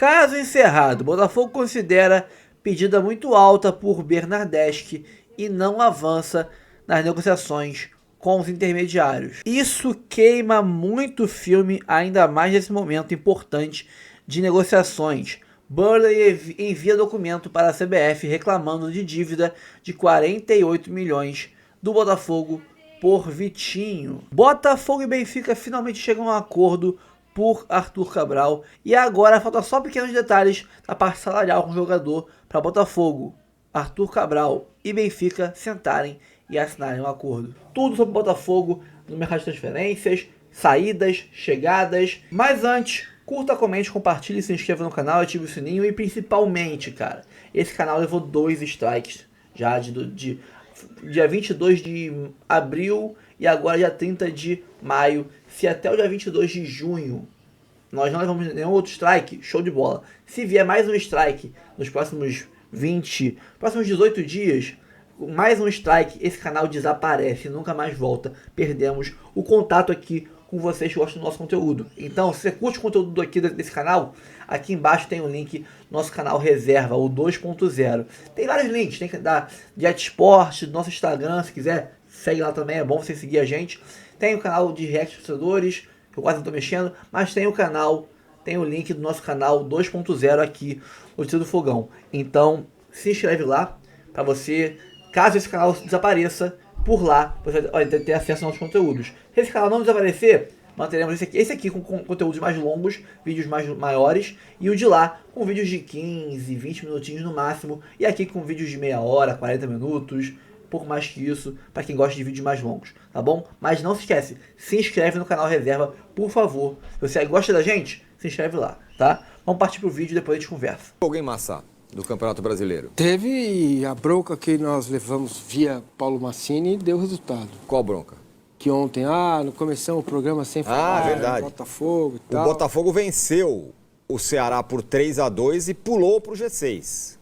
Caso encerrado, o Botafogo considera pedida muito alta por Bernardeschi e não avança nas negociações com os intermediários. Isso queima muito o filme, ainda mais nesse momento importante de negociações. Burley envia documento para a CBF reclamando de dívida de 48 milhões do Botafogo por Vitinho. Botafogo e Benfica finalmente chegam a um acordo por Arthur Cabral e agora falta só pequenos detalhes da parte salarial com o jogador para Botafogo, Arthur Cabral e Benfica sentarem e assinarem um acordo. Tudo sobre Botafogo no mercado de transferências, saídas, chegadas. Mas antes, curta, comente, compartilhe, se inscreva no canal, ative o sininho e principalmente, cara, esse canal levou 2 strikes já de dia 22 de abril e agora dia 30 de maio. Se até o dia 22 de junho nós não levamos nenhum outro strike, show de bola. Se vier mais um strike nos próximos 18 dias, mais um strike, esse canal desaparece, nunca mais volta. Perdemos o contato aqui com vocês que gostam do nosso conteúdo. Então, se você curte o conteúdo aqui desse canal, aqui embaixo tem o link do nosso canal Reserva, o 2.0. Tem vários links, tem que dar Jet Sport, do nosso Instagram, se quiser, segue lá também, é bom você seguir a gente. Tem o canal de React Torcedores, que eu quase não estou mexendo, mas tem o link do nosso canal 2.0 aqui, no Tiro do Fogão. Então, se inscreve lá, para você, caso esse canal desapareça, por lá você vai ter acesso aos nossos conteúdos. Se esse canal não desaparecer, manteremos esse aqui com conteúdos mais longos, vídeos maiores, e o de lá com vídeos de 15, 20 minutinhos no máximo, e aqui com vídeos de meia hora, 40 minutos, pouco mais que isso, para quem gosta de vídeos mais longos, tá bom? Mas não se esquece, se inscreve no canal Reserva, por favor. Se você gosta da gente, se inscreve lá, tá? Vamos partir pro vídeo e depois a gente conversa. Alguém Massa, do Campeonato Brasileiro. Teve a bronca que nós levamos via Paulo Massini e deu resultado. Qual bronca? Que ontem, não começamos o programa sem falar, verdade. Botafogo e O tal. Botafogo venceu o Ceará por 3-2 e pulou pro G6.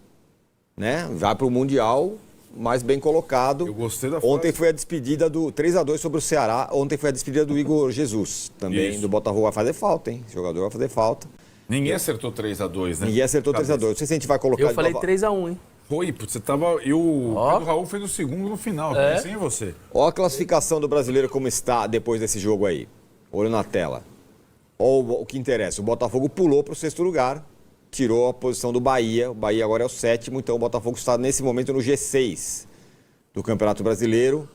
Né? Vai pro Mundial, mais bem colocado. Eu gostei da Ontem frase. foi a despedida do 3-2 sobre o Ceará. Ontem foi a despedida do Igor Jesus, também Isso. do Botafogo. Vai fazer falta, hein? Esse jogador vai fazer falta. Ninguém acertou 3-2, né? Ninguém acertou 3-2. Não sei se a gente vai colocar... Eu falei 3-1, hein? Foi, você tava... E o Pedro Raul fez o segundo no final. Pensei em você. Ó a classificação do brasileiro como está depois desse jogo aí. Olho na tela. Ó o que interessa. O Botafogo pulou para o 6º lugar. Tirou a posição do Bahia. O Bahia agora é o 7º. Então o Botafogo está nesse momento no G6 do Campeonato Brasileiro.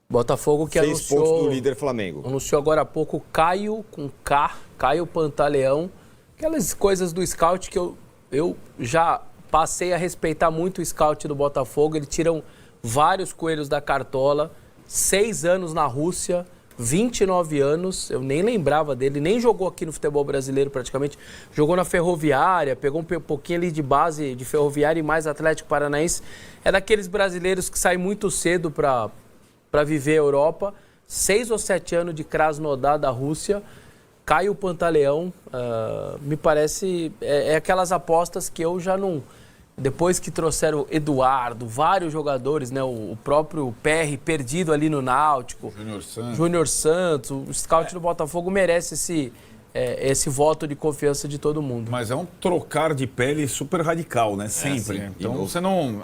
Botafogo que 6 pontos do líder Flamengo. Anunciou agora há pouco Caio com K, Caio Pantaleão. Aquelas coisas do scout que eu já passei a respeitar muito o scout do Botafogo. Eles tiram vários coelhos da cartola. 6 anos na Rússia, 29 anos. Eu nem lembrava dele, nem jogou aqui no futebol brasileiro praticamente. Jogou na Ferroviária, pegou um pouquinho ali de base de Ferroviária e mais Atlético Paranaense. É daqueles brasileiros que saem muito cedo para viver a Europa. 6 ou 7 anos de Krasnodar da Rússia. Caio Pantaleão, me parece, é aquelas apostas que eu já não... Depois que trouxeram Eduardo, vários jogadores, né? O próprio PR perdido ali no Náutico. Júnior Santos. O scout do Botafogo merece esse voto de confiança de todo mundo. Mas é um trocar de pele super radical, né? Sempre. sim. Então você não...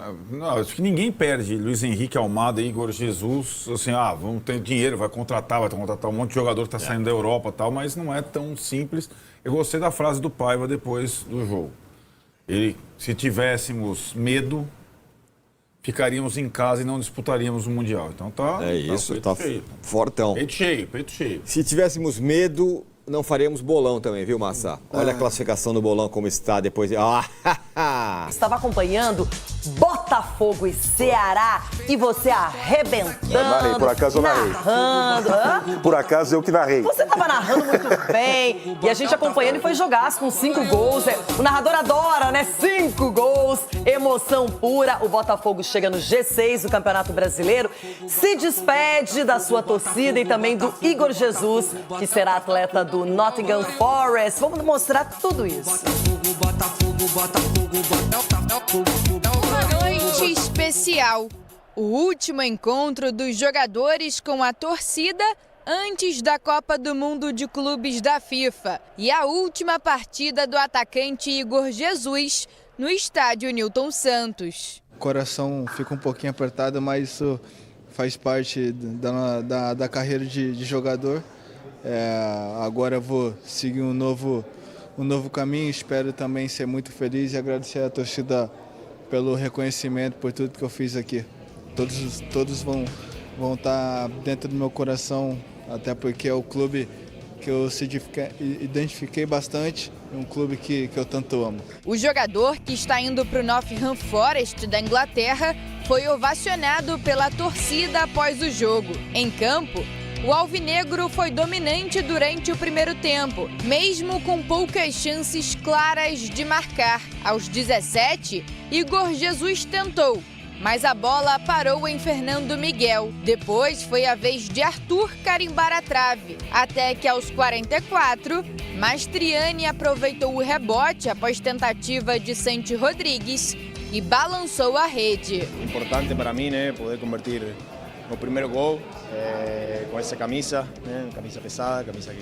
Acho que ninguém perde. Luiz Henrique Almada, Igor Jesus, assim, vamos ter dinheiro, vai contratar um monte de jogador que está saindo da Europa e tal, mas não é tão simples. Eu gostei da frase do Paiva depois do jogo. Se tivéssemos medo, ficaríamos em casa e não disputaríamos o Mundial. Então É isso, peito tá cheio. fortão. Peito cheio. Se tivéssemos medo, não faríamos bolão também, viu, Massa? Olha a classificação do bolão como está depois de... Estava acompanhando Botafogo e Ceará e você arrebentando, narrei, por acaso eu narrei. narrando. Por acaso eu que narrei. Você estava narrando muito bem e a gente acompanhando e foi jogar com 5 gols. O narrador adora, né? 5 gols, emoção pura. O Botafogo chega no G6 do Campeonato Brasileiro, se despede da sua torcida e também do Igor Jesus, que será atleta do Nottingham Forest. Vamos mostrar tudo isso. Uma noite especial. O último encontro dos jogadores com a torcida antes da Copa do Mundo de Clubes da FIFA e a última partida do atacante Igor Jesus no estádio Newton Santos. O coração fica um pouquinho apertado, mas isso faz parte da carreira de jogador. Agora eu vou seguir um novo caminho, espero também ser muito feliz e agradecer à torcida pelo reconhecimento, por tudo que eu fiz aqui. Todos vão estar dentro do meu coração, até porque é o clube que eu identifiquei bastante, é um clube que eu tanto amo. O jogador, que está indo para o Nottingham Forest da Inglaterra, foi ovacionado pela torcida após o jogo. Em campo, o alvinegro foi dominante durante o primeiro tempo, mesmo com poucas chances claras de marcar. Aos 17, Igor Jesus tentou, mas a bola parou em Fernando Miguel. Depois foi a vez de Arthur carimbar a trave, até que aos 44, Mastriani aproveitou o rebote após tentativa de Santi Rodrigues e balançou a rede. Importante para mim, poder convertir o primeiro gol com essa camisa, camisa pesada, camisa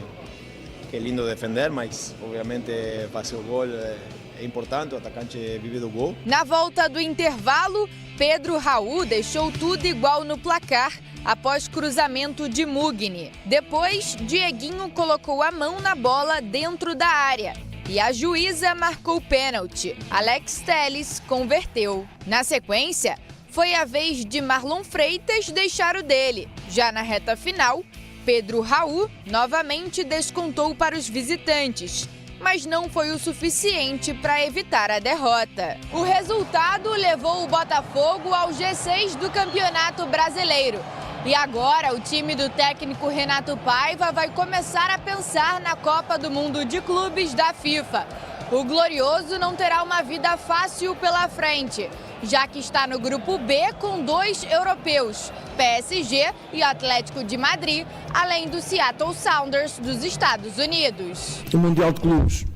que é lindo defender, mas obviamente fazer o gol é importante, o atacante vive do gol. Na volta do intervalo, Pedro Raul deixou tudo igual no placar após cruzamento de Mugni. Depois, Dieguinho colocou a mão na bola dentro da área e a juíza marcou pênalti. Alex Telles converteu. Na sequência, foi a vez de Marlon Freitas deixar o dele. Já na reta final, Pedro Raul novamente descontou para os visitantes, mas não foi o suficiente para evitar a derrota. O resultado levou o Botafogo ao G6 do Campeonato Brasileiro. E agora o time do técnico Renato Paiva vai começar a pensar na Copa do Mundo de Clubes da FIFA. O Glorioso não terá uma vida fácil pela frente, já que está no grupo B com 2 europeus, PSG e Atlético de Madrid, além do Seattle Sounders dos Estados Unidos. O Mundial de Clubes.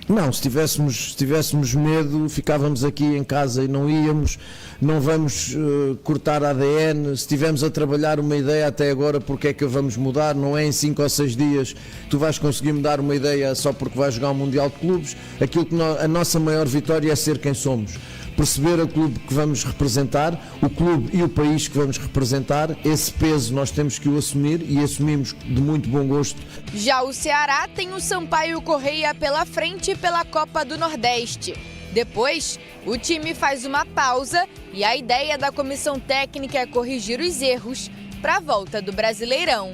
Não, se tivéssemos medo, ficávamos aqui em casa e não íamos, não vamos cortar ADN. Se estivermos a trabalhar uma ideia até agora, porque é que a vamos mudar? Não é em 5 ou 6 dias que tu vais conseguir mudar uma ideia só porque vais jogar um Mundial de Clubes. Aquilo que a nossa maior vitória é ser quem somos. Perceber o clube que vamos representar, o clube e o país que vamos representar. Esse peso nós temos que o assumir e assumimos de muito bom gosto. Já o Ceará tem o Sampaio Correia pela frente pela Copa do Nordeste. Depois, o time faz uma pausa e a ideia da comissão técnica é corrigir os erros para a volta do Brasileirão.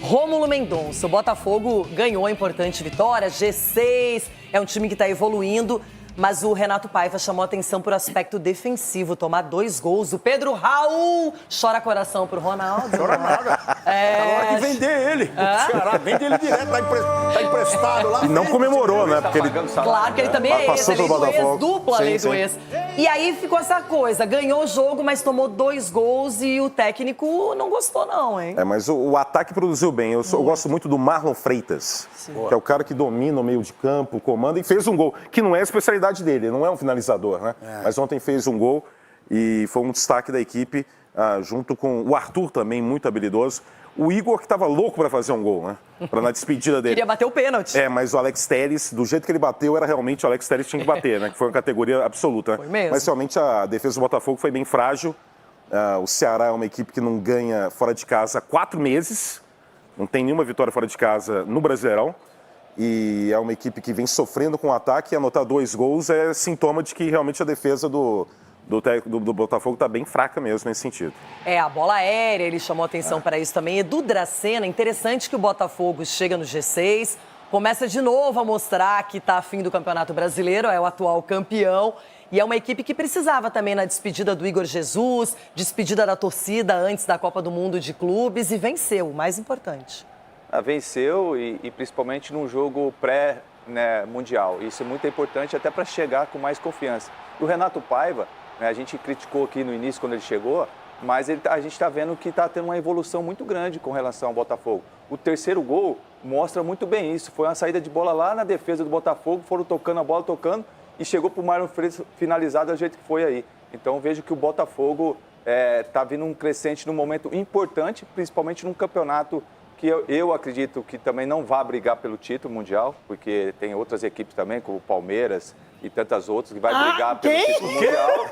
Rômulo Mendonça, o Botafogo ganhou a importante vitória, G6, é um time que está evoluindo. Mas o Renato Paiva chamou atenção por aspecto defensivo, tomar 2 gols. O Pedro Raul chora coração pro Ronaldo. Chora nada. Tá na hora de vender ele. Ceará, vende ele direto, tá emprestado lá. E não comemorou, né? Porque ele... Claro que ele também é ex, lei do ex, dupla lei do ex. E aí ficou essa coisa, ganhou o jogo, mas tomou 2 gols e o técnico não gostou não, hein? Mas o ataque produziu bem. Eu gosto muito do Marlon Freitas, que é o cara que domina o meio de campo, comanda e fez um gol, que não é a especialidade dele, não é um finalizador, né? Mas ontem fez um gol e foi um destaque da equipe, junto com o Arthur também, muito habilidoso. O Igor que estava louco para fazer um gol, né? Na despedida dele. Queria bater o pênalti. Mas o Alex Telles, do jeito que ele bateu, era realmente o Alex Telles que tinha que bater, né? Que foi uma categoria absoluta, né? Foi mesmo. Mas realmente a defesa do Botafogo foi bem frágil. O Ceará é uma equipe que não ganha fora de casa há 4 meses. Não tem nenhuma vitória fora de casa no Brasileirão. E é uma equipe que vem sofrendo com o ataque e anotar 2 gols é sintoma de que realmente a defesa do Botafogo está bem fraca mesmo nesse sentido. A bola aérea, ele chamou atenção para isso também. Edu Dracena, interessante que o Botafogo chega no G6, começa de novo a mostrar que está afim do Campeonato Brasileiro, é o atual campeão. E é uma equipe que precisava também na despedida do Igor Jesus, despedida da torcida antes da Copa do Mundo de Clubes e venceu, o mais importante. Venceu e principalmente num jogo pré-mundial. Isso é muito importante até para chegar com mais confiança. E o Renato Paiva, a gente criticou aqui no início quando ele chegou, mas a gente está vendo que está tendo uma evolução muito grande com relação ao Botafogo. O terceiro gol mostra muito bem isso. Foi uma saída de bola lá na defesa do Botafogo, foram tocando a bola, tocando, e chegou para o Marlon Freitas finalizar do jeito que foi aí. Então vejo que o Botafogo está vindo um crescente num momento importante, principalmente num campeonato que eu acredito que também não vai brigar pelo título mundial, porque tem outras equipes também, como o Palmeiras e tantas outras, que vai brigar pelo título mundial.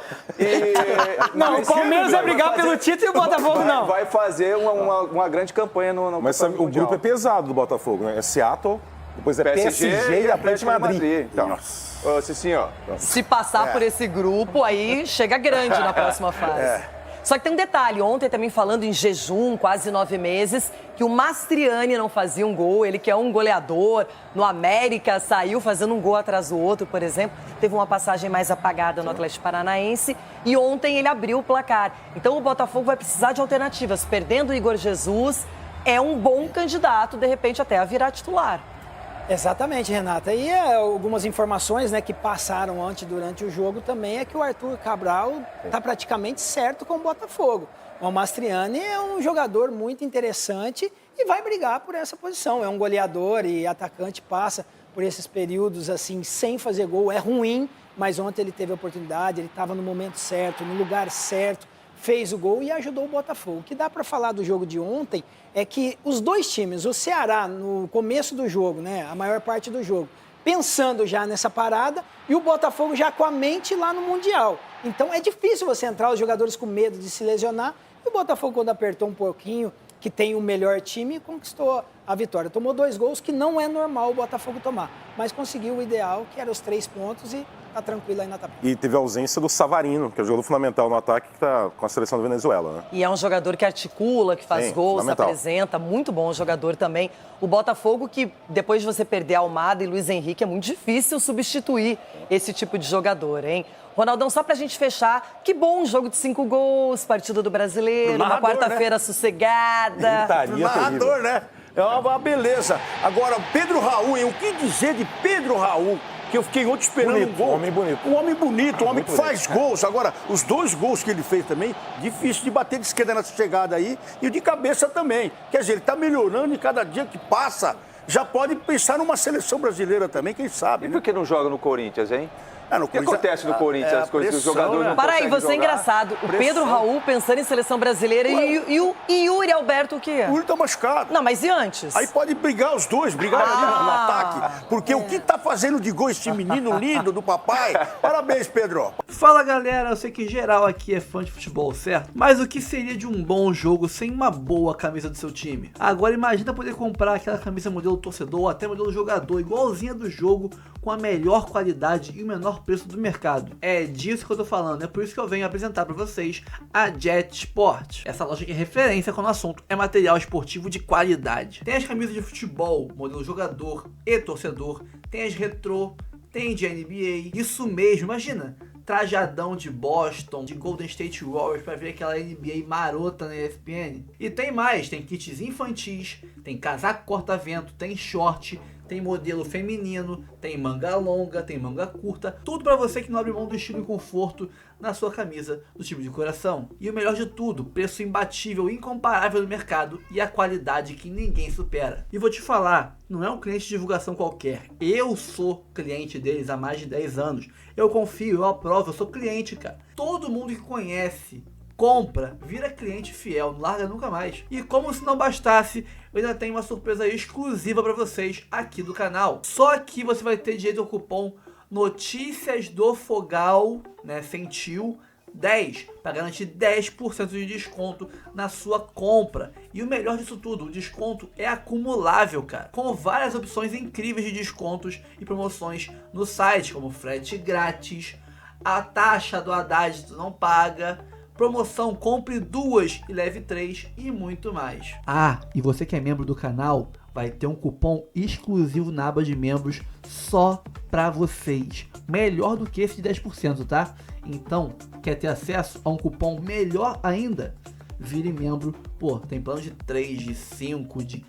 Não, o Palmeiras vai brigar pelo título e o Botafogo não. Vai fazer uma grande campanha no Mas sabe, o grupo é pesado do Botafogo, né? É Seattle, depois é PSG e Atlético de Madrid. Então, Nossa. Cicinho, Se passar por esse grupo, aí chega grande na próxima fase. Só que tem um detalhe, ontem também falando em jejum, quase 9 meses, que o Mastriani não fazia um gol, ele que é um goleador, no América saiu fazendo um gol atrás do outro, por exemplo, teve uma passagem mais apagada no Atlético Paranaense e ontem ele abriu o placar. Então o Botafogo vai precisar de alternativas, perdendo o Igor Jesus, é um bom candidato, de repente, até a virar titular. Exatamente, Renata. E algumas informações, né, que passaram durante o jogo também é que o Arthur Cabral está praticamente certo com o Botafogo. O Mastriani é um jogador muito interessante e vai brigar por essa posição. É um goleador e atacante, passa por esses períodos assim sem fazer gol. É ruim, mas ontem ele teve a oportunidade, ele estava no momento certo, no lugar certo, fez o gol e ajudou o Botafogo. O que dá para falar do jogo de ontem é que os dois times, o Ceará no começo do jogo, né, a maior parte do jogo, pensando já nessa parada, e o Botafogo já com a mente lá no Mundial. Então é difícil você entrar, os jogadores com medo de se lesionar, e o Botafogo, quando apertou um pouquinho, que tem o melhor time, conquistou a vitória. Tomou 2 gols que não é normal o Botafogo tomar, mas conseguiu o ideal, que era os 3 pontos, e tá tranquilo aí na tabela. E teve a ausência do Savarino, que é o jogador fundamental no ataque, que está com a seleção da Venezuela, né? E é um jogador que articula, que faz gols, se apresenta, muito bom jogador também. O Botafogo, que depois de você perder Almada e Luiz Henrique, é muito difícil substituir esse tipo de jogador, hein? Ronaldão, só pra gente fechar, que bom um jogo de 5 gols, partida do Brasileiro, uma quarta-feira sossegada. Narrador, né? É uma beleza. Agora, Pedro Raul, hein? O que dizer de Pedro Raul? Que eu fiquei ontem esperando um gol. Um homem bonito. Um homem bonito, um homem que faz gols. Agora, os 2 gols que ele fez também, difícil de bater de esquerda nessa chegada aí e de cabeça também. Quer dizer, ele tá melhorando e cada dia que passa, já pode pensar numa seleção brasileira também, quem sabe. E por que não joga no Corinthians, hein? O que acontece no Corinthians? As coisas que os jogadores não Para aí, conseguem você é engraçado. O Pedro Raul pensando em seleção brasileira e o Yuri Alberto o quê? O Yuri tá machucado. Não, mas e antes? Aí pode brigar os dois, brigar ali no ataque. Porque o que tá fazendo de gol esse menino lindo do papai? Parabéns, Pedro. Fala, galera. Eu sei que geral aqui é fã de futebol, certo? Mas o que seria de um bom jogo sem uma boa camisa do seu time? Agora imagina poder comprar aquela camisa modelo torcedor ou até modelo jogador, igualzinha do jogo, com a melhor qualidade e o menor preço do mercado. É disso que eu tô falando, é por isso que eu venho apresentar para vocês a Jet Sport. Essa loja que é referência quando o assunto é material esportivo de qualidade. Tem as camisas de futebol, modelo jogador e torcedor, tem as retrô, tem de NBA, isso mesmo, imagina, trajadão de Boston, de Golden State Warriors para ver aquela NBA marota na ESPN. E tem mais, tem kits infantis, tem casaco corta-vento, tem short, tem modelo feminino, tem manga longa, tem manga curta, tudo para você que não abre mão do estilo e conforto na sua camisa do time de coração. E o melhor de tudo, preço imbatível, incomparável no mercado e a qualidade que ninguém supera. E vou te falar, não é um cliente de divulgação qualquer, eu sou cliente deles há mais de 10 anos, eu confio, eu aprovo, eu sou cliente, cara. Todo mundo que conhece, compra, vira cliente fiel, não larga nunca mais. E como se não bastasse, eu ainda tenho uma surpresa exclusiva para vocês aqui do canal. Só aqui você vai ter direito ao cupom Notícias do Fogal, né, Sentiu 10, para garantir 10% de desconto na sua compra. E o melhor disso tudo, o desconto é acumulável, cara, com várias opções incríveis de descontos e promoções no site, como frete grátis, a taxa do Haddad tu não paga, promoção compre 2 e leve 3 e muito mais. Ah, e você que é membro do canal vai ter um cupom exclusivo na aba de membros só pra vocês. Melhor do que esse de 10%, tá? Então, quer ter acesso a um cupom melhor ainda? Vire membro. Pô, tem plano de 3, de 5, de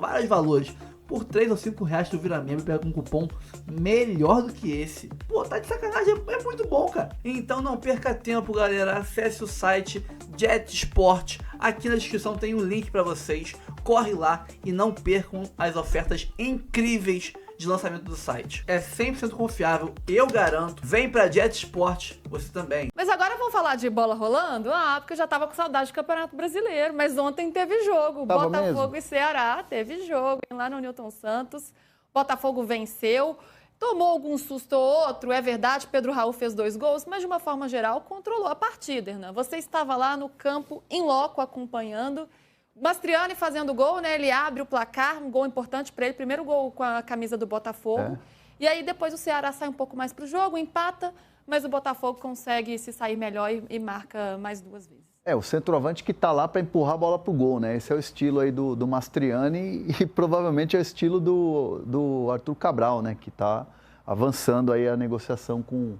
vários valores. Por 3 ou 5 reais tu vira membro e pega um cupom melhor do que esse. Pô, tá de sacanagem, é muito bom, cara. Então não perca tempo, galera. Acesse o site Jet Sport. Aqui na descrição tem um link para vocês. Corre lá e não percam as ofertas incríveis de lançamento do site. É 100% confiável, eu garanto. Vem pra Jet Sport, você também. Mas agora vamos falar de bola rolando? Porque eu já tava com saudade do Campeonato Brasileiro, mas ontem teve jogo. Tava Botafogo mesmo? e Ceará, teve jogo lá no Newton Santos. Botafogo venceu, tomou algum susto ou outro, é verdade, Pedro Raul fez 2 gols, mas de uma forma geral controlou a partida, Hernan. Você estava lá no campo, em loco, acompanhando. Mastriani fazendo gol, né? Ele abre o placar, um gol importante para ele. Primeiro gol com a camisa do Botafogo. E aí depois o Ceará sai um pouco mais para o jogo, empata, mas o Botafogo consegue se sair melhor e marca mais 2 vezes. O centroavante que está lá para empurrar a bola pro gol, né? Esse é o estilo aí do Mastriani e provavelmente é o estilo do Arthur Cabral, né? Que está avançando aí a negociação com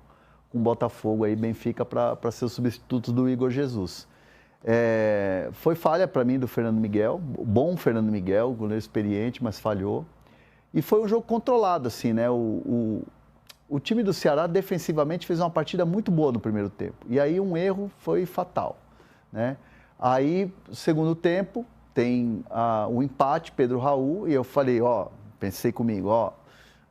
o Botafogo aí, Benfica, para ser o substituto do Igor Jesus. Foi falha para mim do Fernando Miguel, bom Fernando Miguel, goleiro experiente, mas falhou. E foi um jogo controlado, assim, né? O time do Ceará defensivamente fez uma partida muito boa no primeiro tempo. E aí um erro foi fatal, né? Aí, segundo tempo, tem o empate, Pedro Raul, e eu falei, pensei comigo,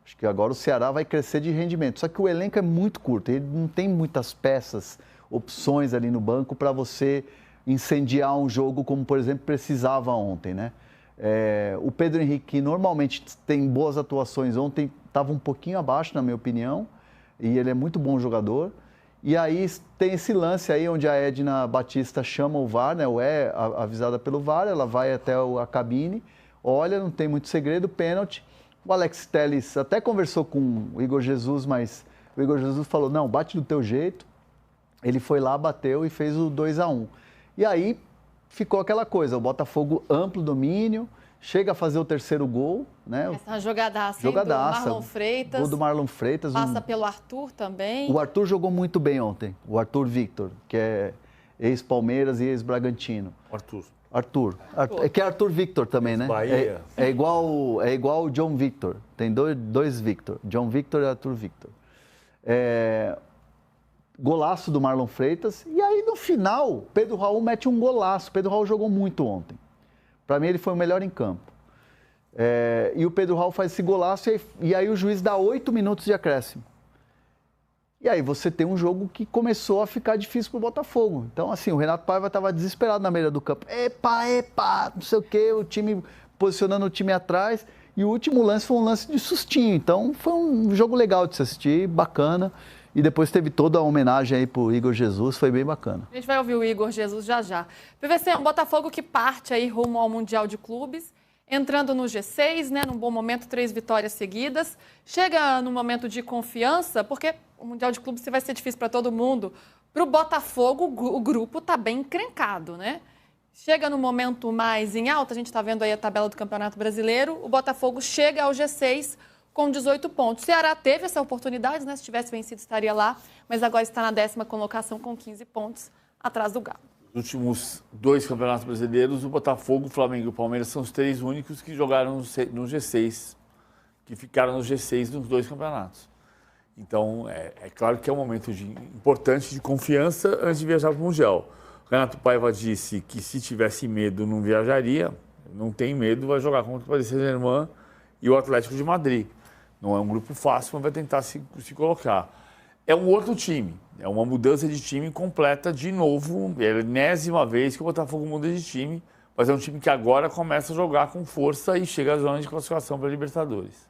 acho que agora o Ceará vai crescer de rendimento. Só que o elenco é muito curto, ele não tem muitas peças, opções ali no banco para você incendiar um jogo como, por exemplo, precisava ontem, né? O Pedro Henrique, que normalmente tem boas atuações, ontem estava um pouquinho abaixo, na minha opinião, e ele é muito bom jogador. E aí tem esse lance aí onde a Edna Batista chama o VAR, né? Avisada pelo VAR, ela vai até a cabine, olha, não tem muito segredo, pênalti. O Alex Telles até conversou com o Igor Jesus, mas o Igor Jesus falou, não, bate do teu jeito. Ele foi lá, bateu e fez o 2-1. E aí ficou aquela coisa, o Botafogo amplo domínio, chega a fazer o terceiro gol, né? Essa jogadaça do Marlon Freitas. Gol do Marlon Freitas. Passa pelo Arthur também. O Arthur jogou muito bem ontem, o Arthur Victor, que é ex-Palmeiras e ex-Bragantino. Arthur. É que é Arthur Victor também, né? Bahia. É igual o John Victor, tem dois Victor, John Victor e Arthur Victor. Golaço do Marlon Freitas. E aí, no final, Pedro Raul mete um golaço. Pedro Raul jogou muito ontem. Para mim, ele foi o melhor em campo. E o Pedro Raul faz esse golaço e aí o juiz dá 8 minutos de acréscimo. E aí você tem um jogo que começou a ficar difícil para o Botafogo. Então, assim, o Renato Paiva estava desesperado na beira do campo. Epa, não sei o quê, o time posicionando o time atrás. E o último lance foi um lance de sustinho. Então, foi um jogo legal de se assistir, bacana. E depois teve toda a homenagem aí pro Igor Jesus, foi bem bacana. A gente vai ouvir o Igor Jesus já. PVC, um Botafogo que parte aí rumo ao Mundial de Clubes, entrando no G6, né, num bom momento, 3 vitórias seguidas. Chega no momento de confiança, porque o Mundial de Clubes vai ser difícil para todo mundo. Para o Botafogo, o grupo está bem encrencado, né? Chega no momento mais em alta, a gente está vendo aí a tabela do Campeonato Brasileiro, o Botafogo chega ao G6 com 18 pontos. O Ceará teve essa oportunidade, né? Se tivesse vencido, estaria lá, mas agora está na 10ª colocação com 15 pontos, atrás do Galo. Nos últimos 2 campeonatos brasileiros, o Botafogo, o Flamengo e o Palmeiras são os 3 únicos que jogaram no G6, que ficaram no G6 nos 2 campeonatos. Então, é claro que é um momento importante de confiança antes de viajar para o Mundial. O Renato Paiva disse que se tivesse medo não viajaria, não tem medo, vai jogar contra o Paris Saint-Germain e o Atlético de Madrid. Não é um grupo fácil, mas vai tentar se colocar. É um outro time, é uma mudança de time completa de novo, é a enésima vez que o Botafogo muda de time, mas é um time que agora começa a jogar com força e chega à zona de classificação para a Libertadores.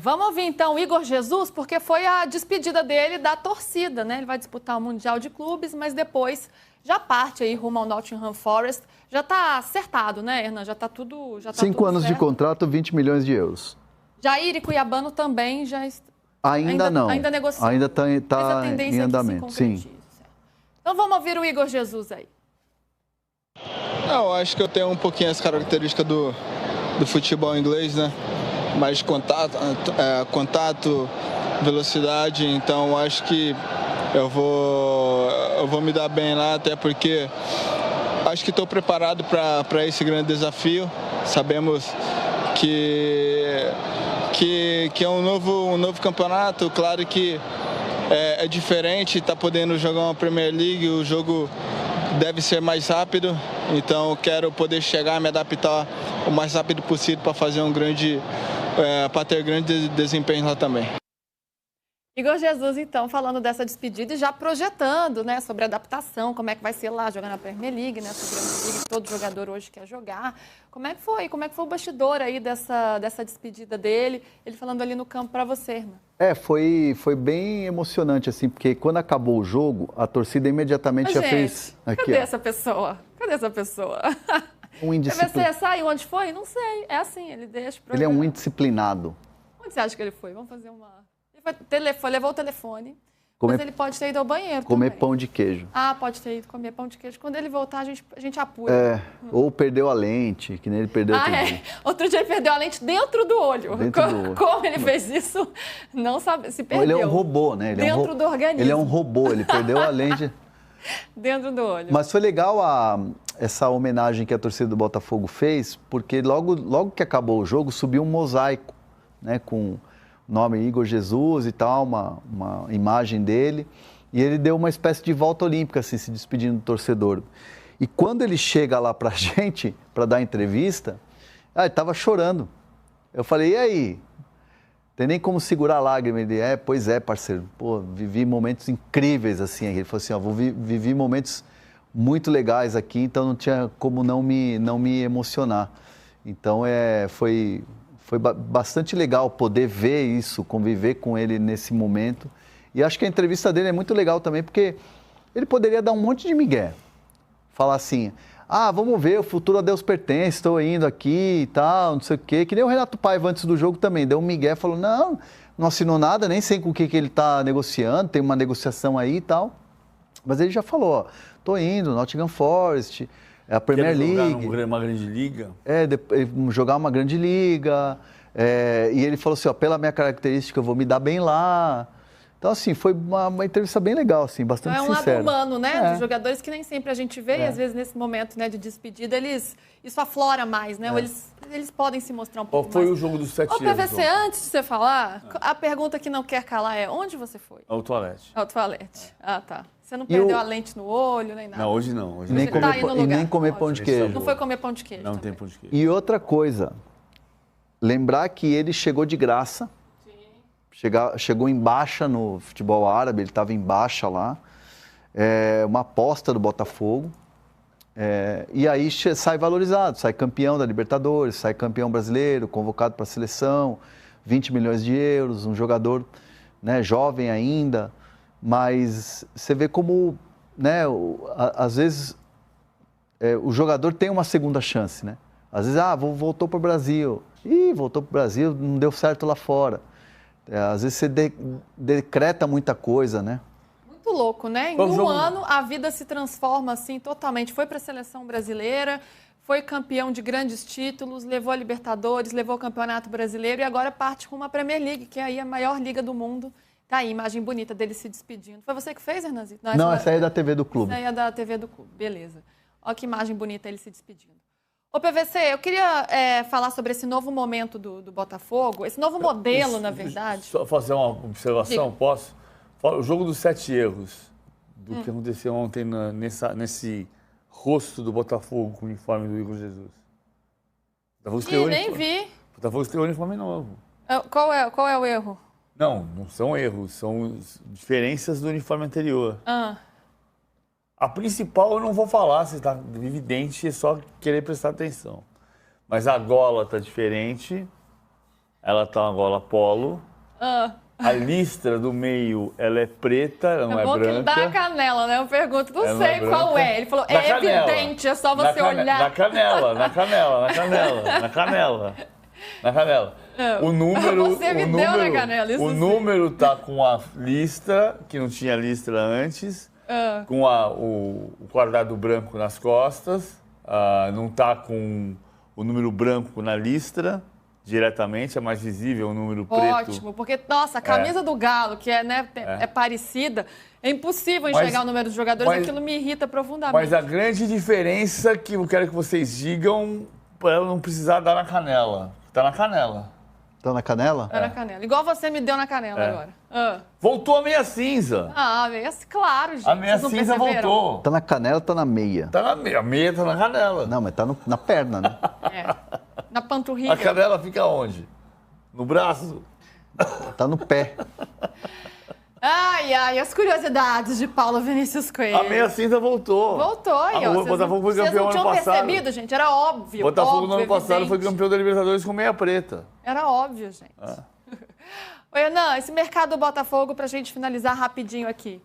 Vamos ouvir então o Igor Jesus, porque foi a despedida dele da torcida, né? Ele vai disputar o Mundial de Clubes, mas depois já parte aí rumo ao Nottingham Forest. Já está acertado, né, Hernan? Já está tudo 5 anos certo. de contrato, 20 milhões de euros. Jair e Cuiabano também já... Ainda não. Ainda negocia. Ainda está em andamento, sim. Então vamos ouvir o Igor Jesus aí. Eu acho que eu tenho um pouquinho essa característica do futebol inglês, né? Mais contato, velocidade, então acho que eu vou me dar bem lá, até porque acho que estou preparado para esse grande desafio. Sabemos que é um novo campeonato, claro que é diferente, está podendo jogar uma Premier League, o jogo deve ser mais rápido, então quero poder chegar, me adaptar o mais rápido possível para fazer um grande para ter grande desempenho lá também. Igor Jesus, então, falando dessa despedida e já projetando, né, sobre a adaptação, como é que vai ser lá jogar na Premier League, né, sobre a Premier League, todo jogador hoje quer jogar. Como é que foi? Como é que foi o bastidor aí dessa despedida dele? Ele falando ali no campo para você, irmã. Foi bem emocionante, assim, porque quando acabou o jogo, a torcida imediatamente já fez... Aqui, cadê essa pessoa? Cadê essa pessoa? Um indisciplinado. Você saiu onde foi? Não sei. É assim, ele deixa pro Ele é um indisciplinado. Onde você acha que ele foi? Vamos fazer uma... Ele levou o telefone, Comer, mas ele pode ter ido ao banheiro comer também. pão de queijo. Ah, pode ter ido comer pão de queijo. Quando ele voltar, a gente apura. Ou perdeu a lente, que nem ele perdeu outro dia. Outro dia ele perdeu a lente dentro do olho. Dentro do olho. Como ele fez isso, não sabe, se perdeu. Ele é um robô, né? Ele dentro do organismo. Ele é um robô, ele perdeu a lente. Dentro do olho. Mas foi legal essa homenagem que a torcida do Botafogo fez, porque logo que acabou o jogo, subiu um mosaico, né, com o nome Igor Jesus e tal, uma imagem dele, e ele deu uma espécie de volta olímpica, assim, se despedindo do torcedor. E quando ele chega lá pra gente, para dar entrevista, ele tava chorando. Eu falei, e aí? Tem nem como segurar a lágrima. Ele, pois é, parceiro, pô, vivi momentos incríveis, assim. Ele falou assim, vivi momentos muito legais aqui, então não tinha como não me emocionar. Então, foi bastante legal poder ver isso, conviver com ele nesse momento. E acho que a entrevista dele é muito legal também, porque ele poderia dar um monte de migué. Falar assim, vamos ver, o futuro a Deus pertence, estou indo aqui e tal, não sei o quê. Que nem o Renato Paiva antes do jogo também, deu um migué, falou, não assinou nada, nem sei com o que ele está negociando, tem uma negociação aí e tal. Mas ele já falou, estou indo, Nottingham Forest... É a Premier League. Jogar uma grande liga. Jogar uma grande liga. E ele falou assim, pela minha característica, eu vou me dar bem lá. Então, assim, foi uma entrevista bem legal, assim, bastante sincera. É um lado humano, né? Dos jogadores que nem sempre a gente vê. E, às vezes, nesse momento, né, de despedida, isso aflora mais, né? Eles podem se mostrar um pouco mais. Qual foi o jogo dos 7 anos? PVC, antes de você falar, a pergunta que não quer calar é, onde você foi? Ao toalete. Ao toalete. Ah, tá. Você não perdeu a lente no olho, nem nada? Não, hoje não. Hoje nem comer pão de queijo. Não foi comer pão de queijo. Não tem pão de queijo. E outra coisa, lembrar que ele chegou de graça. Chegou em baixa no futebol árabe, ele estava em baixa lá. Uma aposta do Botafogo. E aí sai valorizado, sai campeão da Libertadores, sai campeão brasileiro, convocado para a seleção, 20 milhões de euros, um jogador, né, jovem ainda. Mas você vê como, né, às vezes o jogador tem uma segunda chance, né? Às vezes, voltou para o Brasil. Voltou para o Brasil, não deu certo lá fora. Às vezes você decreta muita coisa, né? Muito louco, né? Em um ano a vida se transforma assim totalmente. Foi para a seleção brasileira, foi campeão de grandes títulos, levou a Libertadores, levou o Campeonato Brasileiro e agora parte com uma Premier League, que é aí a maior liga do mundo. Tá aí, imagem bonita dele se despedindo. Foi você que fez, Hernanzito? Não, essa aí é da TV do clube. Essa aí é da TV do clube, beleza. Olha que imagem bonita ele se despedindo. Ô, PVC, eu queria falar sobre esse novo momento do Botafogo, esse novo modelo, na verdade. Só fazer uma observação, posso? O jogo dos 7 erros, do que aconteceu ontem nesse rosto do Botafogo com o uniforme do Igor Jesus. Nem vi. O Botafogo estreou o uniforme novo. Qual é o erro? Não são erros, são diferenças do uniforme anterior. A principal eu não vou falar, se está evidente, é só querer prestar atenção. Mas a gola está diferente, ela está uma gola polo. A listra do meio, ela é preta, ela não é branca. É bom que dá a canela, né? Eu pergunto, não sei qual é. Ele falou, é evidente, é só você olhar. Na canela. O número, você me deu na canela, isso número tá com a listra, que não tinha listra antes, com o quadrado branco nas costas, não tá com o número branco na listra diretamente, é mais visível o número preto. Ótimo, porque, nossa, a camisa do Galo, que é parecida, é impossível enxergar o número dos jogadores, aquilo me irrita profundamente. Mas a grande diferença que eu quero que vocês digam, para eu não precisar dar na canela. Tá na canela. Tá na canela? Tá na canela. Igual você me deu na canela agora. Voltou a meia cinza. A meia, claro, gente. A meia cinza voltou. Tá na canela ou tá na meia? Tá na meia. A meia tá na canela. Não, mas tá na perna, né? Na panturrilha. A canela fica onde? No braço? Tá no pé. Ai, as curiosidades de Paulo Vinícius Coelho. A meia cinza voltou. Voltou, aí, ó. O Botafogo foi campeão ano passado. Vocês não tinham percebido, gente? Era óbvio. O Botafogo óbvio, no ano passado evidente. foi campeão da Libertadores com meia preta. Era óbvio, gente. Oi, Hernan, esse mercado do Botafogo, pra gente finalizar rapidinho aqui.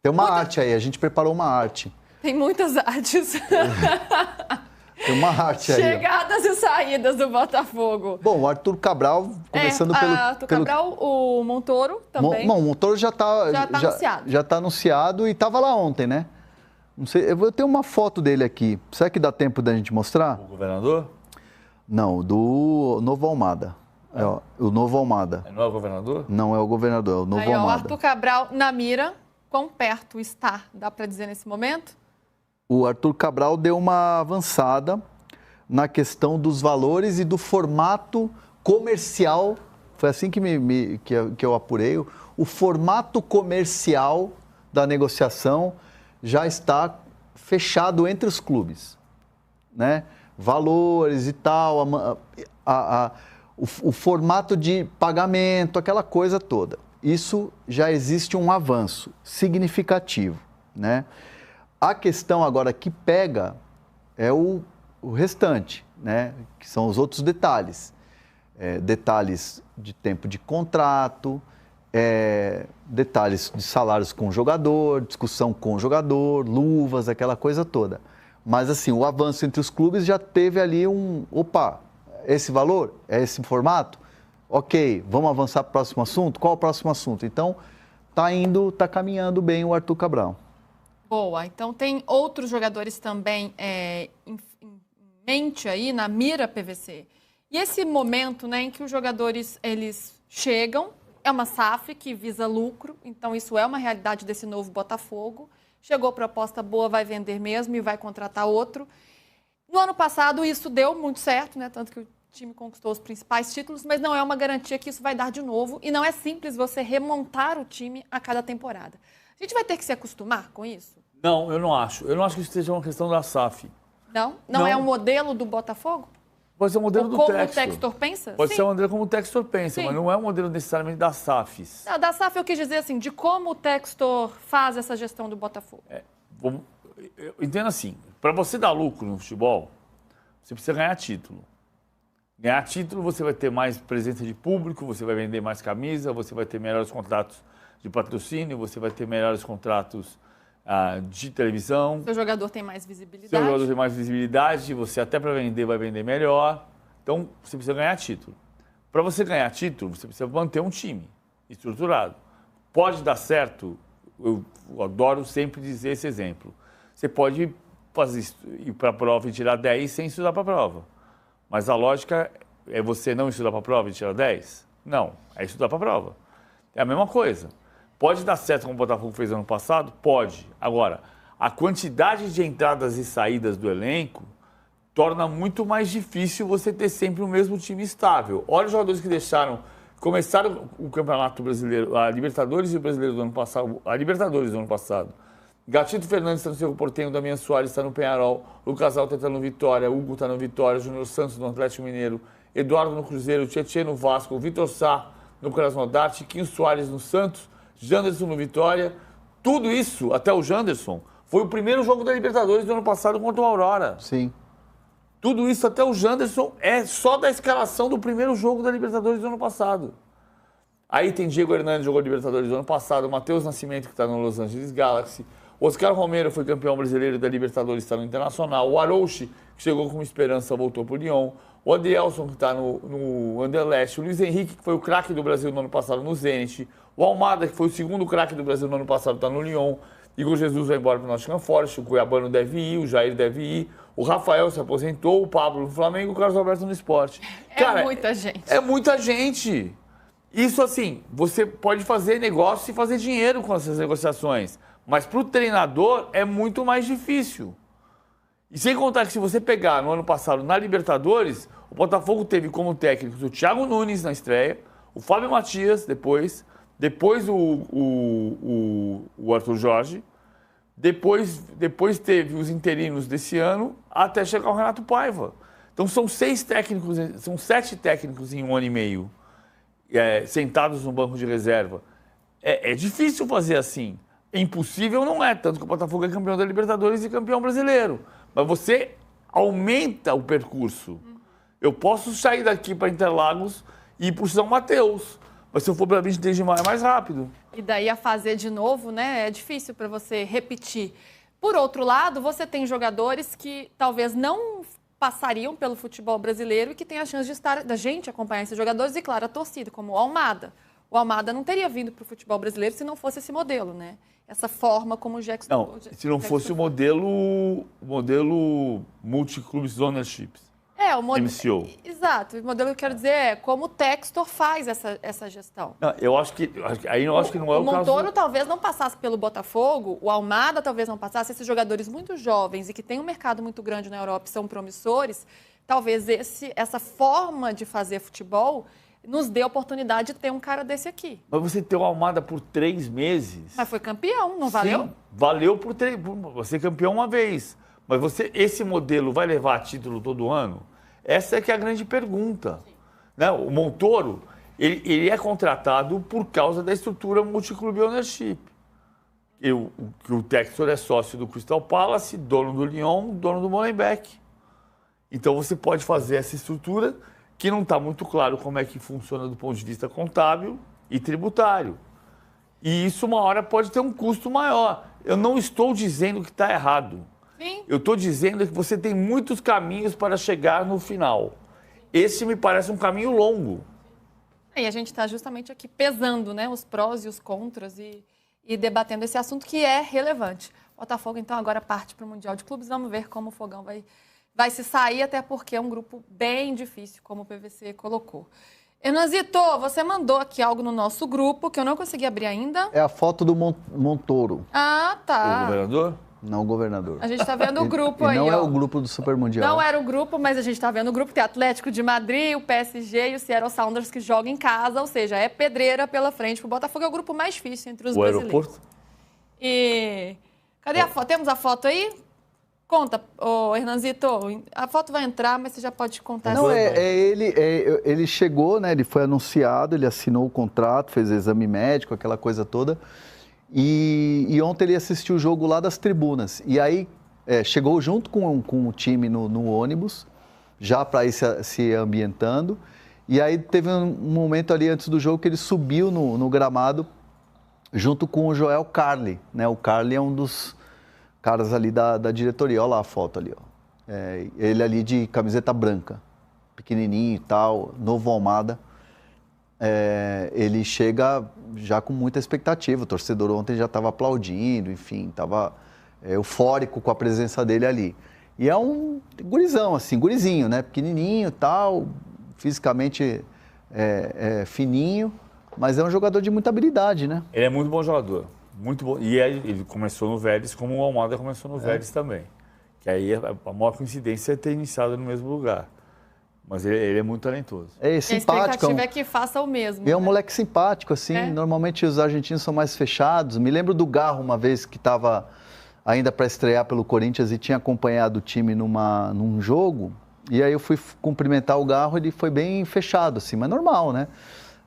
Tem uma arte aí, a gente preparou uma arte. Tem muitas artes. Tem uma arte aí. Chegadas e saídas do Botafogo. Bom, o Arthur Cabral, começando pelo... Arthur Cabral, o Montoro também. Bom, o Montoro já tá anunciado. Já tá anunciado e estava lá ontem, né? Não sei, eu tenho uma foto dele aqui. Será que dá tempo da gente mostrar? O governador? Não, do Novo Almada. É, ó, o Novo Almada. Não é o governador? Não é o governador, é o Novo Aí, ó, o Almada. Arthur Cabral na mira. Quão perto está, dá para dizer nesse momento? O Arthur Cabral deu uma avançada na questão dos valores e do formato comercial. Foi assim que eu apurei. O formato comercial da negociação já está fechado entre os clubes, né? Valores e tal, o formato de pagamento, aquela coisa toda. Isso já existe um avanço significativo, né? A questão agora que pega é o restante, né? Que são os outros detalhes. Detalhes de tempo de contrato, detalhes de salários com o jogador, discussão com o jogador, luvas, aquela coisa toda. Mas assim, o avanço entre os clubes já teve ali esse valor, é esse formato? Ok, vamos avançar para o próximo assunto? Qual o próximo assunto? Então, tá caminhando bem o Arthur Cabral. Boa, então tem outros jogadores também em mente aí, na mira PVC. E esse momento, né, em que os jogadores, eles chegam, é uma SAF que visa lucro, então isso é uma realidade desse novo Botafogo. Chegou proposta boa, vai vender mesmo e vai contratar outro. No ano passado isso deu muito certo, né, tanto que o time conquistou os principais títulos, mas não é uma garantia que isso vai dar de novo e não é simples você remontar o time a cada temporada. A gente vai ter que se acostumar com isso? Não, eu não acho. Eu não acho que isso seja uma questão da SAF. Não? Não é um modelo do Botafogo? Pode ser um modelo do Textor. Textor. Como o Textor pensa? Pode Sim. ser um modelo como o Textor pensa, Sim. mas não é um modelo necessariamente das SAFs. Não, da SAF eu quis dizer assim, de como o Textor faz essa gestão do Botafogo. Eu entendo assim, para você dar lucro no futebol, você precisa ganhar título. Ganhar título, você vai ter mais presença de público, você vai vender mais camisa, você vai ter melhores contratos de patrocínio, você vai ter melhores contratos de televisão. Seu jogador tem mais visibilidade. Seu jogador tem mais visibilidade, você até para vender vai vender melhor. Então, você precisa ganhar título. Para você ganhar título, você precisa manter um time estruturado. Pode dar certo, eu adoro sempre dizer esse exemplo. Você pode ir para a prova e tirar 10 sem estudar para a prova. Mas a lógica é você não estudar para a prova e tirar 10? Não, é estudar para a prova. É a mesma coisa. Pode dar certo como o Botafogo fez ano passado? Pode. Agora, a quantidade de entradas e saídas do elenco torna muito mais difícil você ter sempre o mesmo time estável. Olha os jogadores que começaram o Campeonato Brasileiro, a Libertadores e o Brasileiro do ano passado, a Libertadores do ano passado. Gatito Fernandes está no Cerro Porteño, Damian Soares está no Penharol, Lucas Alta está no Vitória, Hugo está no Vitória, Júnior Santos no Atlético Mineiro, Eduardo no Cruzeiro, Tietê no Vasco, Vitor Sá no Krasnodar, Chiquinho Soares no Santos, Janderson no Vitória. Tudo isso, até o Janderson, foi o primeiro jogo da Libertadores do ano passado contra o Aurora. Sim. Tudo isso, até o Janderson, é só da escalação do primeiro jogo da Libertadores do ano passado. Aí tem Diego Hernandes, jogou Libertadores do ano passado, Matheus Nascimento, que está no Los Angeles Galaxy, Oscar Romero foi campeão brasileiro da Libertadores, está no Internacional, o Arouche, que chegou com esperança, voltou para o Lyon, o Adrielson, que está no Anderlecht, o Luiz Henrique, que foi o craque do Brasil no ano passado no Zenit, o Almada, que foi o segundo craque do Brasil no ano passado, está no Lyon, Igor Jesus vai embora para o Nottingham Forest, o Cuiabano deve ir, o Jair deve ir, o Rafael se aposentou, o Pablo no Flamengo, o Carlos Alberto no Sport. Cara, muita gente. É muita gente. Isso assim, você pode fazer negócio e fazer dinheiro com essas negociações, mas para o treinador é muito mais difícil. E sem contar que se você pegar no ano passado na Libertadores, o Botafogo teve como técnicos o Thiago Nunes na estreia, o Fábio Matias depois o Arthur Jorge, depois teve os interinos desse ano, até chegar o Renato Paiva. Então são 7 técnicos em um ano e meio. sentados no banco de reserva. É difícil fazer assim. Impossível não é, tanto que o Botafogo é campeão da Libertadores e campeão brasileiro. Mas você aumenta o percurso. Eu posso sair daqui para Interlagos e ir para o São Mateus. Mas se eu for para 23 de maio é mais rápido. E daí a fazer de novo, né? É difícil para você repetir. Por outro lado, você tem jogadores que talvez não passariam pelo futebol brasileiro e que tem a chance de estar, da gente acompanhar esses jogadores e, claro, a torcida, como o Almada. O Almada não teria vindo para o futebol brasileiro se não fosse esse modelo, né? Essa forma como o Jackson... Não, se não fosse o modelo multi-clubes ownership. O modelo... MCO. Exato. O modelo que eu quero dizer é como o Textor faz essa gestão. Não, eu acho que não é o caso. O Montoro talvez não passasse pelo Botafogo, o Almada talvez não passasse, esses jogadores muito jovens e que têm um mercado muito grande na Europa e são promissores, talvez essa forma de fazer futebol nos dê a oportunidade de ter um cara desse aqui. Mas você ter o Almada por 3 meses... Mas foi campeão, não valeu? Sim, valeu por 3... Você é campeão uma vez. Mas esse modelo vai levar a título todo ano? Essa é que é a grande pergunta. Né? O Montoro, ele é contratado por causa da estrutura multiclube ownership. O Textor é sócio do Crystal Palace, dono do Lyon, dono do Molenbeek. Então você pode fazer essa estrutura que não está muito claro como é que funciona do ponto de vista contábil e tributário. E isso uma hora pode ter um custo maior. Eu não estou dizendo que está errado. Sim. Eu estou dizendo que você tem muitos caminhos para chegar no final. Esse me parece um caminho longo. E a gente está justamente aqui pesando, né, os prós e os contras e debatendo esse assunto que é relevante. O Botafogo, então, agora parte para o Mundial de Clubes. Vamos ver como o Fogão vai se sair, até porque é um grupo bem difícil, como o PVC colocou. Hernanzito, você mandou aqui algo no nosso grupo que eu não consegui abrir ainda. É a foto do Montoro. Ah, tá. O governador? Não o governador. A gente está vendo o grupo aí, não é ó. o grupo do Super Mundial. Não era o grupo, mas a gente está vendo o grupo. Tem Atlético de Madrid, o PSG e o Seattle Sounders que jogam em casa, ou seja, é pedreira pela frente. O Botafogo é o grupo mais difícil entre os brasileiros. O aeroporto? E cadê a foto? Temos a foto aí? Conta, Hernanzito. A foto vai entrar, mas você já pode contar. Não, ele chegou, né? Ele foi anunciado, ele assinou o contrato, fez o exame médico, aquela coisa toda. E ontem ele assistiu o jogo lá das tribunas. E aí chegou junto com o time no ônibus, já para ir se ambientando. E aí teve um momento ali antes do jogo que ele subiu no gramado junto com o Joel Carli, né? O Carli é um dos caras ali da diretoria. Olha lá a foto ali, ó. Ele ali de camiseta branca, pequenininho e tal, novo Almada. Ele chega já com muita expectativa. O torcedor ontem já estava aplaudindo, enfim, estava eufórico com a presença dele ali. E é um gurizão, assim, gurizinho, né? Pequenininho e tal, fisicamente fininho, mas é um jogador de muita habilidade, né? Ele é muito bom jogador, muito bom. E ele começou no Vélez, como o Almada começou no Vélez também. Que aí a maior coincidência é ter iniciado no mesmo lugar. Mas ele é muito talentoso. É simpático. A expectativa é que faça o mesmo. E é um moleque simpático, assim. Normalmente os argentinos são mais fechados. Me lembro do Garro, uma vez que estava ainda para estrear pelo Corinthians e tinha acompanhado o time num jogo. E aí eu fui cumprimentar o Garro, ele foi bem fechado, assim. Mas normal, né?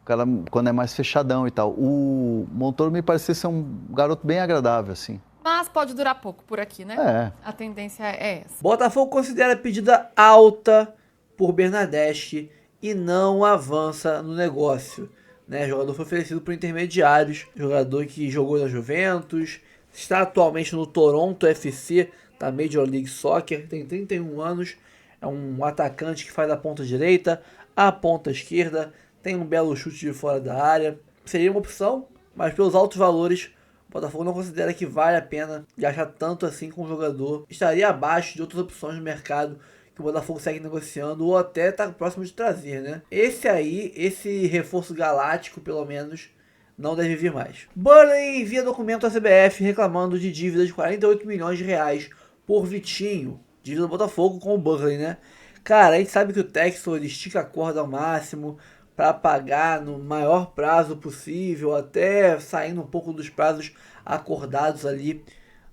O cara, quando é mais fechadão e tal. O Montoro me parecia ser um garoto bem agradável, assim. Mas pode durar pouco por aqui, né? A tendência é essa. Botafogo considera a pedida alta por Bernardeschi e não avança no negócio. Né? O jogador foi oferecido por intermediários, jogador que jogou na Juventus, está atualmente no Toronto FC, da Major League Soccer, tem 31 anos, é um atacante que faz a ponta direita, a ponta esquerda, tem um belo chute de fora da área. Seria uma opção, mas pelos altos valores, o Botafogo não considera que vale a pena gastar tanto assim com o jogador. Estaria abaixo de outras opções no mercado que o Botafogo segue negociando ou até está próximo de trazer, né? Esse reforço galáctico, pelo menos, não deve vir mais. Burnley envia documento à CBF reclamando de dívida de 48 milhões de reais por Vitinho. Dívida do Botafogo com o Burnley, né? Cara, a gente sabe que o Textor estica a corda ao máximo para pagar no maior prazo possível, até saindo um pouco dos prazos acordados ali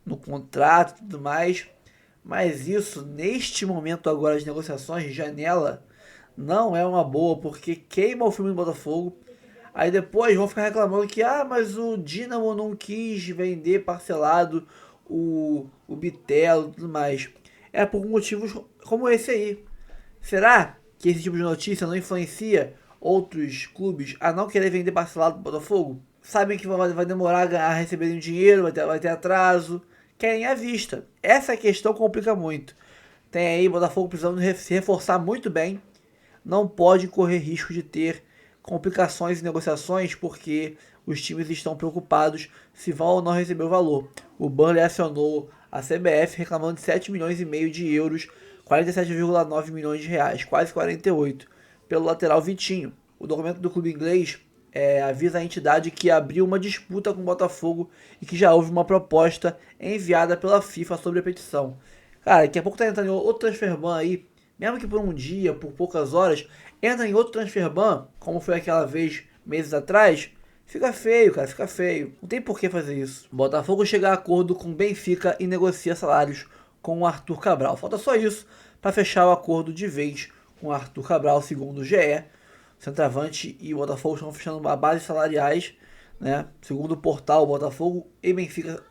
no contrato e tudo mais. Mas isso, neste momento agora de negociações, de janela, não é uma boa, porque queima o filme do Botafogo Aí depois vão ficar reclamando que, mas o Dinamo não quis vender parcelado o Bitelo e tudo mais. É por motivos como esse aí. Será que esse tipo de notícia não influencia outros clubes a não querer vender parcelado pro Botafogo? Sabem que vai demorar a receberem dinheiro, vai ter atraso, querem à vista. Essa questão complica muito. Tem aí o Botafogo precisando se reforçar muito bem, não pode correr risco de ter complicações em negociações, porque os times estão preocupados se vão ou não receber o valor. O Burnley acionou a CBF reclamando de 7,5 milhões de euros, 47,9 milhões de reais, quase 48, pelo lateral Vitinho. O documento do clube inglês avisa a entidade que abriu uma disputa com o Botafogo e que já houve uma proposta enviada pela FIFA sobre a petição. Cara, daqui a pouco tá entrando em outro transfer ban aí, mesmo que por um dia, por poucas horas, entra em outro transfer ban, como foi aquela vez, meses atrás, fica feio, cara, fica feio. Não tem por que fazer isso. O Botafogo chega a acordo com o Benfica e negocia salários com o Arthur Cabral. Falta só isso para fechar o acordo de vez com o Arthur Cabral, segundo o GE. Centroavante e o Botafogo estão fechando a base salariais, né? Segundo o portal, o Botafogo e Benfica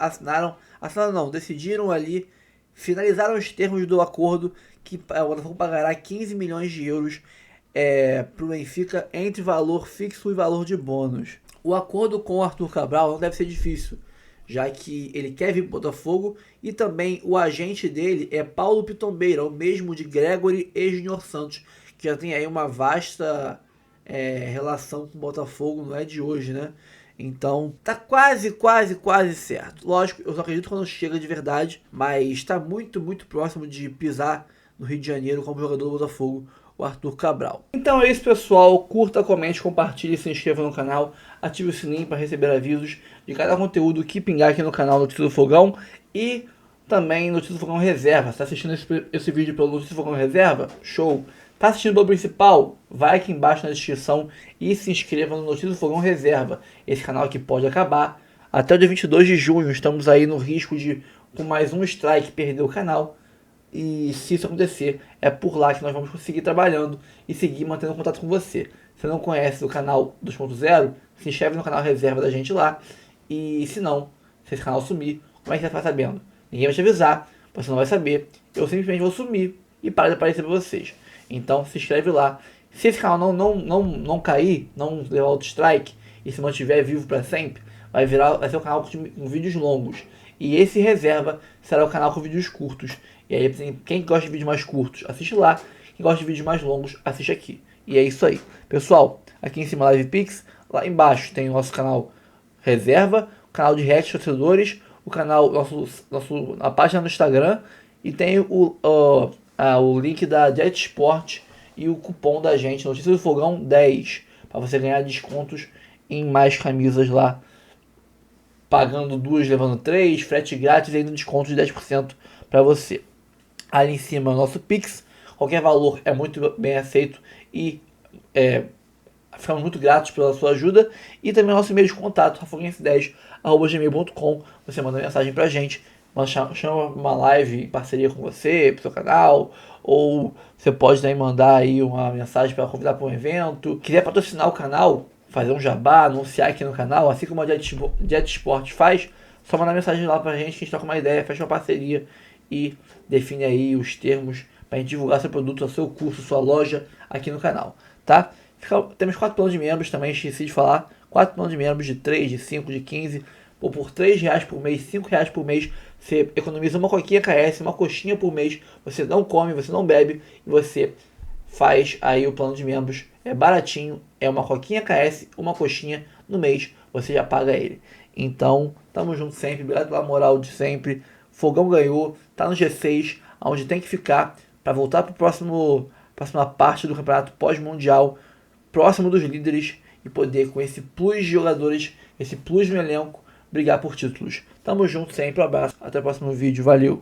decidiram ali, finalizaram os termos do acordo que o Botafogo pagará 15 milhões de euros para o Benfica entre valor fixo e valor de bônus. O acordo com o Arthur Cabral não deve ser difícil, já que ele quer vir para o Botafogo e também o agente dele é Paulo Pitombeira, o mesmo de Gregory e Júnior Santos, que já tem aí uma vasta relação com o Botafogo, não é de hoje, né? Então tá quase certo. Lógico, eu só acredito quando chega de verdade, mas está muito próximo de pisar no Rio de Janeiro como jogador do Botafogo, o Arthur Cabral. Então é isso, pessoal. Curta, comente, compartilhe, se inscreva no canal, ative o sininho para receber avisos de cada conteúdo que pingar aqui no canal Notícia do Fogão e também Notícia do Fogão Reserva. Você tá assistindo esse vídeo pelo Notícia do Fogão Reserva? Show! Tá assistindo pelo principal? Vai aqui embaixo na descrição e se inscreva no Notícia do Fogão Reserva. Esse canal aqui pode acabar. Até o dia 22 de junho estamos aí no risco de, com mais um strike, perder o canal. E se isso acontecer, é por lá que nós vamos conseguir trabalhando e seguir mantendo contato com você. Se não conhece o canal 2.0, se inscreve no canal Reserva da gente lá. E se não, se esse canal sumir, como é que você vai ficar sabendo? Ninguém vai te avisar, você não vai saber. Eu simplesmente vou sumir e parar de aparecer para vocês. Então se inscreve lá. Se esse canal não cair, não levar outro strike e se mantiver vivo para sempre, vai ser um canal com vídeos longos. E esse Reserva será o canal com vídeos curtos. E aí quem gosta de vídeos mais curtos, assiste lá. Quem gosta de vídeos mais longos, assiste aqui. E é isso aí. Pessoal, aqui em cima Live Pix, lá embaixo tem o nosso canal Reserva, o canal de react torcedores, o canal, a página no Instagram e tem o link da Jet Sport e o cupom da gente, Notícia do Fogão 10, para você ganhar descontos em mais camisas lá, pagando 2, levando 3, frete grátis e ainda desconto de 10% para você. Ali em cima é o nosso Pix, qualquer valor é muito bem aceito e ficamos muito gratos pela sua ajuda. E também o nosso e-mail de contato, rafoguense10@gmail.com. Você manda mensagem pra gente, chama uma live em parceria com você, pro seu canal, ou você pode também mandar aí uma mensagem para convidar para um evento. Quiser patrocinar o canal, fazer um jabá, anunciar aqui no canal, assim como a Jet Sport faz, só mandar mensagem lá pra gente, que a gente troca uma ideia, fecha uma parceria e define aí os termos pra gente divulgar seu produto, seu curso, sua loja aqui no canal, tá? Temos 4 planos de membros também, esqueci de falar, 4 planos de membros de 3, de 5, de 15, ou por R$3 por mês, R$5 por mês, você economiza uma coquinha KS, uma coxinha por mês, você não come, você não bebe, e você faz aí o plano de membros, é baratinho, é uma coquinha KS, uma coxinha no mês, você já paga ele. Então, tamo junto sempre, obrigado pela moral de sempre, Fogão ganhou, tá no G6, onde tem que ficar, para voltar para próxima parte do campeonato pós-mundial, próximo dos líderes, e poder com esse plus de jogadores, esse plus no elenco, brigar por títulos. Tamo junto sempre, um abraço, até o próximo vídeo, valeu!